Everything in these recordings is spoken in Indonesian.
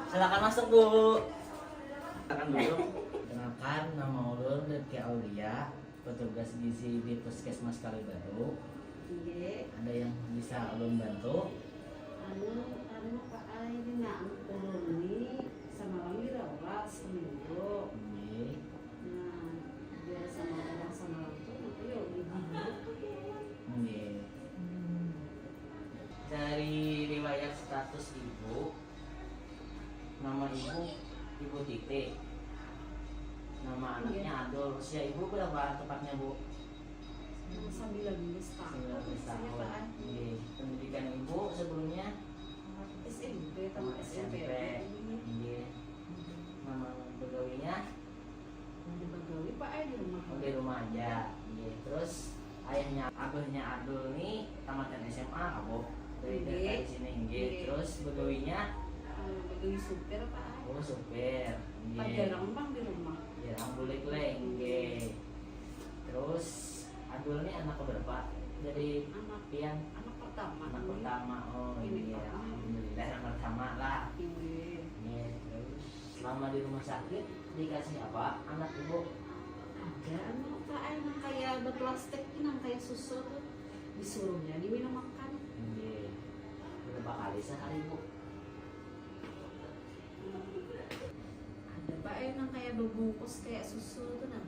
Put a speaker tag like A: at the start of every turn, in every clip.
A: Silakan masuk Bu. Silakan duduk. Kenalkan, nama ulun Rizky Aulia, petugas gizi di Puskesmas Kalibaru.
B: Iya.
A: Ada yang bisa ulun bantu?
B: Pak Ai ini nak ulun ini sama orang dirawat seminggu.
A: Iya.
B: Nah, dia sama orang tuh nanti ya
A: Iya. Dari riwayat status ibu, nama ibu Titi, nama anaknya Adul. Usia ibu berapa tepatnya Bu?
B: 19 tahun.
A: 19 tahun. Iya. Pendidikan ibu sebelumnya
B: SMP sama SMP.
A: Iya. Nama begawinya
B: Di Bagawi Pak Ai di rumah.
A: di rumah aja. Iya. Terus abahnya Adul nih tamatan SMA Bu. Dari sini nggih. Terus begawinya
B: Bagawi supir Pak Ai.
A: oh supir.
B: Pak jarang bang di rumah.
A: Jarang boleh nggih. Terus Adul nih anak keberapa? Dari pian
B: Anak pertama.
A: anak pertama. Oh
B: Ini
A: iya,
B: pertama.
A: alhamdulillah anak pertama lah.
B: Iya.
A: Iya. Terus selama di rumah sakit dikasih apa anak ibu?
B: Ada anak Pak Ai yang kayak berplastik yang kayak susu tuh disuruhnya diminum makan.
A: Iya. Berapa kali sehari Bu?
B: Ada Pak Ai yang kayak berbungkus kayak susu tuh nah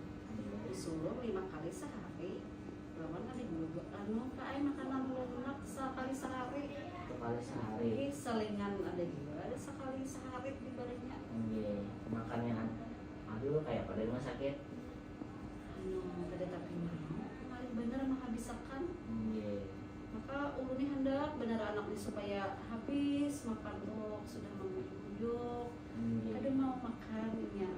B: disuruh 5 kali sehari. Lawan ada juga Pak Ai makanan lunak sekali sehari.
A: Satu kali sehari.
B: Ini selingan ada juga ada sekali sehari dibalinya.
A: Iya. Makannya Adul kayak pada rumah sakit.
B: Ada tapi mau kemarin bener menghabiskan.
A: Iya.
B: Maka ulunnya hendak benar anaknya supaya habis makan tuh sudah menunjuk.
A: Iya.
B: Ada mau makannya.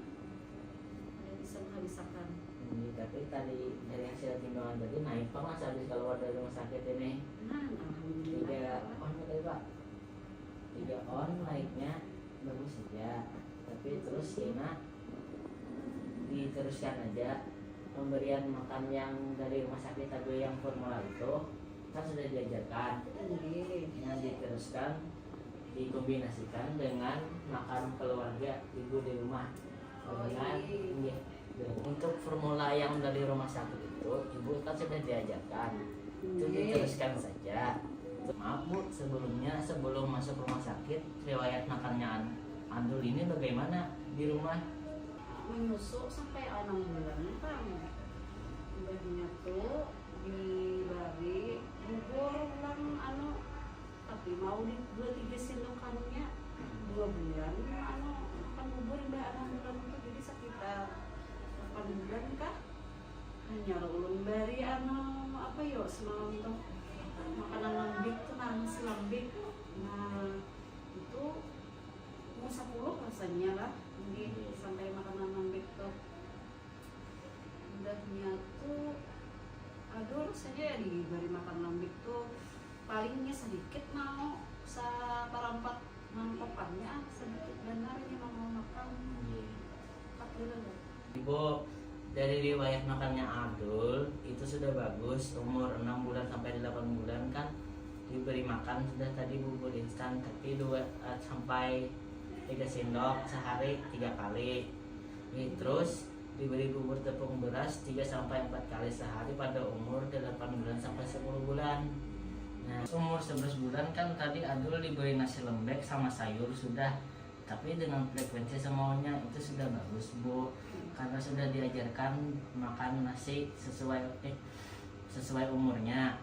B: Ada bisa menghabiskan.
A: Iya. Tapi tadi dari hasil timbangan tadi naik Pak Mas habis keluar dari rumah sakit ini.
B: Nah, alhamdulillah.
A: 3 on tadi Pak. 3 on naiknya bagus saja. Tapi terus Ina diteruskan aja pemberian makan yang dari rumah sakit tadi yang formula itu kan sudah diajarkan. Yang diteruskan dikombinasikan dengan makan keluarga ibu di rumah. Dengan iya. Untuk formula yang dari rumah sakit itu ibu kan sudah diajarkan. Itu diteruskan saja. Maaf Bu, sebelum masuk rumah sakit riwayat makannya Adul ini bagaimana di rumah?
B: Menyusuk sampai 6 bulan Bang. Bajunya tuh diberi bubur ulang tapi mau di 2-3 sendokannya 2 bulan makan bubur udah 6 bulan itu jadi sekitar 8 bulan kah hanya ulun bari apa yo semalam tuh makanan lambik tuh nasi lambik. Nah itu mau 10 rasanya lah jadi sampai makanan lambik tuh udahnya tuh aduh rasanya diberi makan lambik tuh palingnya sedikit mau seperempat mangkokannya sedikit benar ini mau makan
A: Ibu, dari riwayat makannya Adul itu sudah bagus, umur 6 bulan sampai 8 bulan kan diberi makan sudah tadi bubur instan tapi 2 sampai 3 sendok sehari 3 kali. Terus diberi bubur tepung beras 3 sampai 4 kali sehari pada umur 8 bulan sampai 10 bulan. Nah, umur 11 bulan kan tadi Adul diberi nasi lembek sama sayur sudah, tapi dengan frekuensi semaunya itu sudah bagus Bu, karena sudah diajarkan makan nasi sesuai umurnya.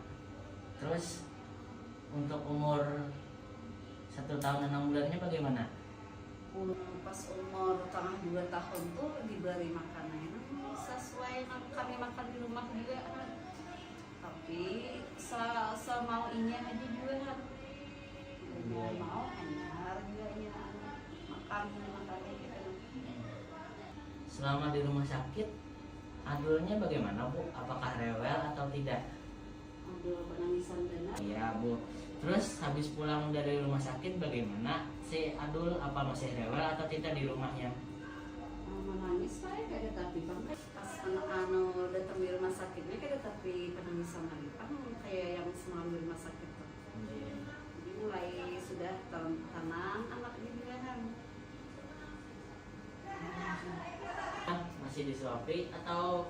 A: Terus untuk umur 1 tahun 6 bulannya bagaimana?
B: Pas umur tengah 2 tahun tuh diberi makanan sesuai kami makan di rumah juga tapi semau ini aja juga kan mau enak juga makan gitu.
A: Selama di rumah sakit Adulnya bagaimana Bu? Apakah rewel atau tidak?
B: Ada penangisan benar.
A: Iya Bu. Terus habis pulang dari rumah sakit bagaimana? Si Adul apa masih rewel atau tidak di rumahnya?
B: Menangis saya kayak tapi bang pas anak datang di rumah sakitnya kayak tapi penangisan lagi kan kayak yang semalam di rumah sakit tuh. Jadi mulai sudah tenang anak juga kan.
A: masih disuapi atau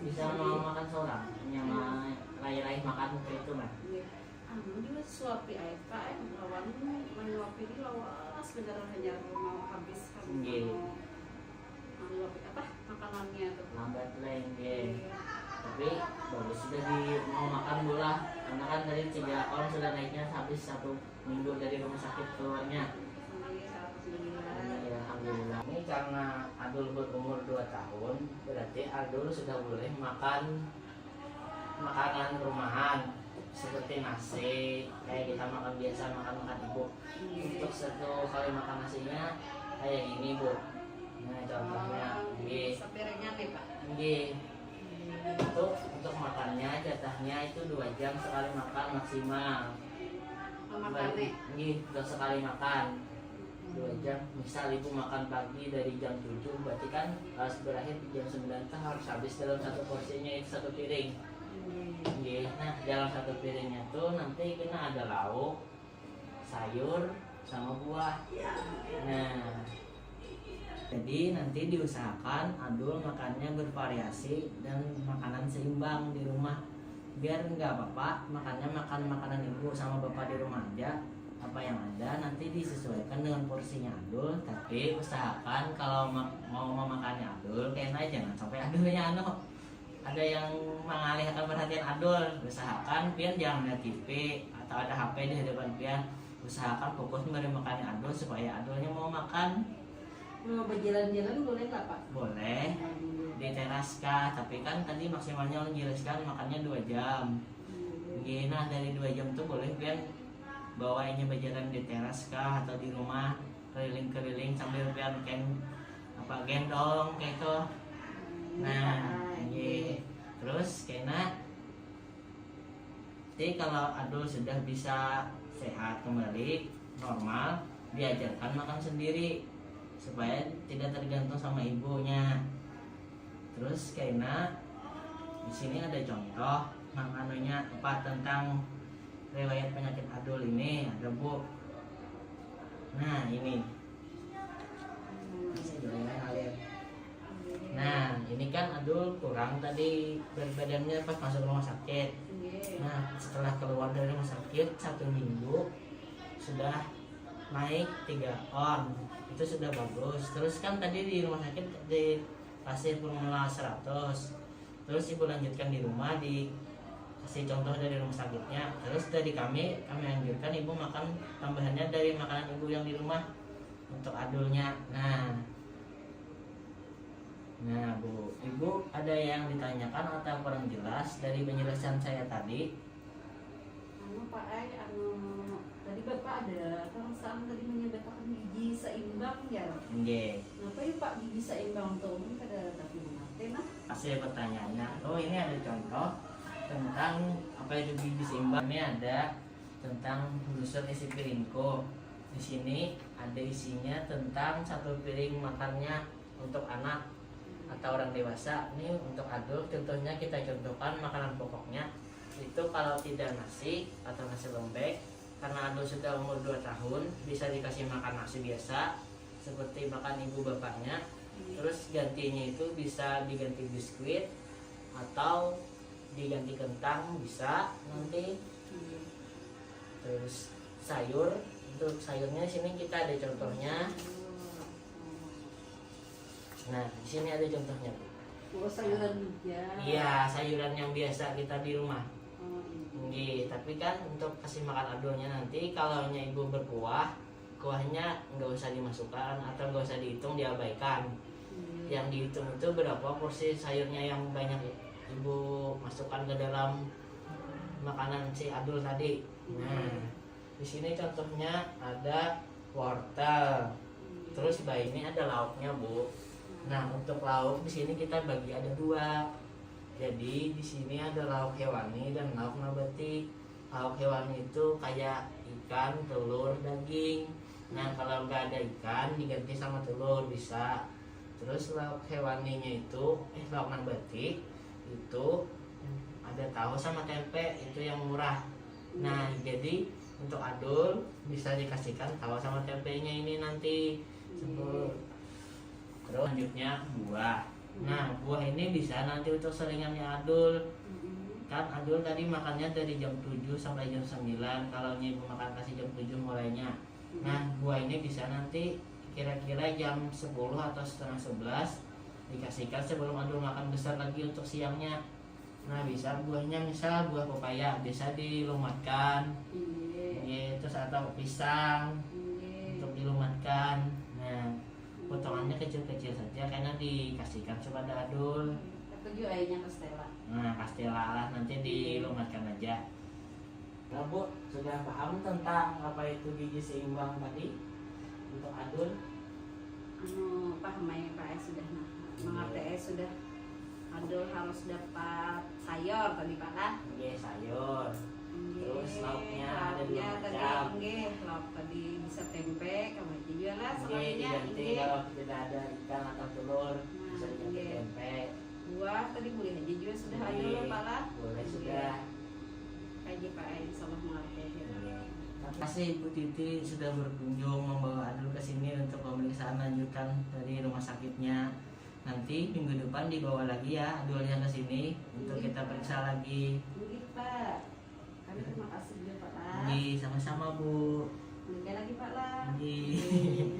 A: bisa mau makan seorang yang lain-lain makan itu mah.
B: Anu juga suapi air pak, lawan menyuapi di lawas beneran hanya mau habis
A: Nggih.
B: menyuapi apa makanannya tuh.
A: Lambat lain deh. Tapi bagus sudah di mau makan bola karena kan dari 3 on sudah naiknya habis 1 minggu dari rumah sakit keluarnya. Ya, alhamdulillah. Ini karena Adul berumur 2 tahun, berarti Adul sudah boleh makan makanan rumahan seperti nasi, kayak kita makan biasa makan ibu. Untuk 1 kali makan nasinya kayak gini bu. Nah contohnya, nggih,
B: Sapiringnya nih pak.
A: nggih. Itu untuk makannya jatahnya itu 2 jam sekali makan maksimal.
B: Makannya.
A: Nggih, untuk sekali makan 2 jam. Misal ibu makan pagi dari jam 7, berarti kan harus berakhir di jam 9 kan harus habis dalam 1 porsinya itu 1 piring. Nggih. Nah, dalam 1 piringnya tuh nanti kena ada lauk, sayur, sama buah. Nah, jadi nanti diusahakan Adul makannya bervariasi dan makanan seimbang di rumah. Biar nggak bapak makannya makan makanan ibu sama bapak di rumah aja. Apa yang ada nanti disesuaikan dengan porsinya Adul. Tapi usahakan kalau mau memakannya Adul, kayaknya jangan sampai Adulnya ada yang mengalihkan perhatian Adul. Usahakan pian jangan lihat TV atau ada HP di hadapan pian. Usahakan fokus memberi makannya Adul supaya Adulnya mau makan.
B: Mau berjalan-jalan boleh nggak pak?
A: Boleh di teras kah, tapi kan tadi maksimalnya menjelaskan makannya 2 jam. Nah dari 2 jam tuh boleh pian bawainnya berjalan di teras kah atau di rumah keliling-keliling sambil pian gendong kayak itu. Nah, terus kena jadi kalau Adul sudah bisa sehat kembali normal, diajarkan makan sendiri supaya tidak tergantung sama ibunya. Terus kena di sini ada contoh anunya apa tentang riwayat penyakit Adul ini ada bu. Nah ini. Nah, ini kan Adul kurang tadi berat badannya pas masuk rumah sakit. Nah, setelah keluar dari rumah sakit 1 minggu sudah naik 3 on. Itu sudah bagus. Terus kan tadi di rumah sakit dikasih formula 100. Terus ibu lanjutkan di rumah dikasih contoh dari rumah sakitnya. Terus dari kami anjurkan ibu makan tambahannya dari makanan ibu yang di rumah untuk Adulnya. Nah bu, ibu ada yang ditanyakan atau kurang jelas dari penjelasan saya tadi?
B: Pak tadi bapak ada perasaan tadi menyebutkan gigi seimbang ya.
A: Nggih.
B: Kenapa ya pak gigi seimbang tuh? Ini kada tapi mengerti nah.
A: Kasih pertanyaannya. Oh ini ada contoh tentang apa itu gizi seimbang. Ini ada tentang busur isi piringku. Di sini ada isinya tentang 1 piring makannya untuk anak atau orang dewasa. Ini untuk Adul contohnya kita contohkan makanan pokoknya itu kalau tidak nasi atau nasi lembek, karena Adul sudah umur 2 tahun bisa dikasih makan nasi biasa seperti makan ibu bapaknya. Terus gantinya itu bisa diganti biskuit atau diganti kentang bisa nanti. Terus sayur, untuk sayurnya sini kita ada contohnya. Nah, di sini ada contohnya, Bu.
B: Oh, sayuran ya.
A: Iya, sayuran yang biasa kita di rumah.
B: Iya.
A: Tapi kan untuk kasih makan Adulnya nanti kalau ibu berkuah, kuahnya nggak usah dimasukkan atau nggak usah dihitung, diabaikan. Yang dihitung itu berapa porsi sayurnya yang banyak ibu masukkan ke dalam makanan si Adul tadi. Nah, di sini contohnya ada wortel. Terus ini ada lauknya, Bu. Nah, untuk lauk di sini kita bagi ada 2. Jadi di sini ada lauk hewani dan lauk nabati. Lauk hewani itu kayak ikan, telur, daging. Nah, kalau nggak ada ikan diganti sama telur bisa. Terus lauk hewaninya itu lauk nabati itu ada tahu sama tempe, itu yang murah. Nah, jadi untuk Adul bisa dikasihkan tahu sama tempenya ini nanti. Terus selanjutnya buah. Nah, buah ini bisa nanti untuk selingannya Adul. Kan Adul tadi makannya dari jam 7 sampai jam 9. Kalau ibu makan kasih jam 7 mulainya. Nah, buah ini bisa nanti kira-kira jam 10 atau setengah 11 dikasihkan sebelum Adul makan besar lagi untuk siangnya. Nah, bisa buahnya misal buah pepaya bisa dilumatkan. Terus atau pisang untuk dilumatkan. Nah, potongannya kecil-kecil saja karena dikasihkan kepada Adul.
B: Tujuh airnya Castella.
A: Nah, Castella lah nanti dilumatkan aja. Nah, Bu, sudah paham tentang apa itu gizi seimbang tadi untuk Adul?
B: Paham ya Pak, sudah mengerti sudah. Adul harus dapat sayur tadi Pak lah.
A: Oke, sayur. Terus lauknya ada dua macam.
B: Lauk tadi bisa tempe, kamu juga lah
A: Oke,
B: selebihnya.
A: diganti kalau tidak ada ikan atau telur bisa diganti tempe.
B: Buah tadi boleh aja juga sudah ada loh Pak lah.
A: Boleh sudah.
B: Kaji Pak, insya Allah mengerti.
A: Terima kasih Ibu Titi sudah berkunjung membawa Adul ke sini untuk pemeriksaan lanjutan dari rumah sakitnya. Nanti minggu depan dibawa lagi ya Adulnya ke sini untuk kita periksa lagi.
B: Iya Pak. Kami terima kasih juga Pak lah.
A: Iya, sama-sama Bu.
B: Lagi Pak lah.
A: Iya.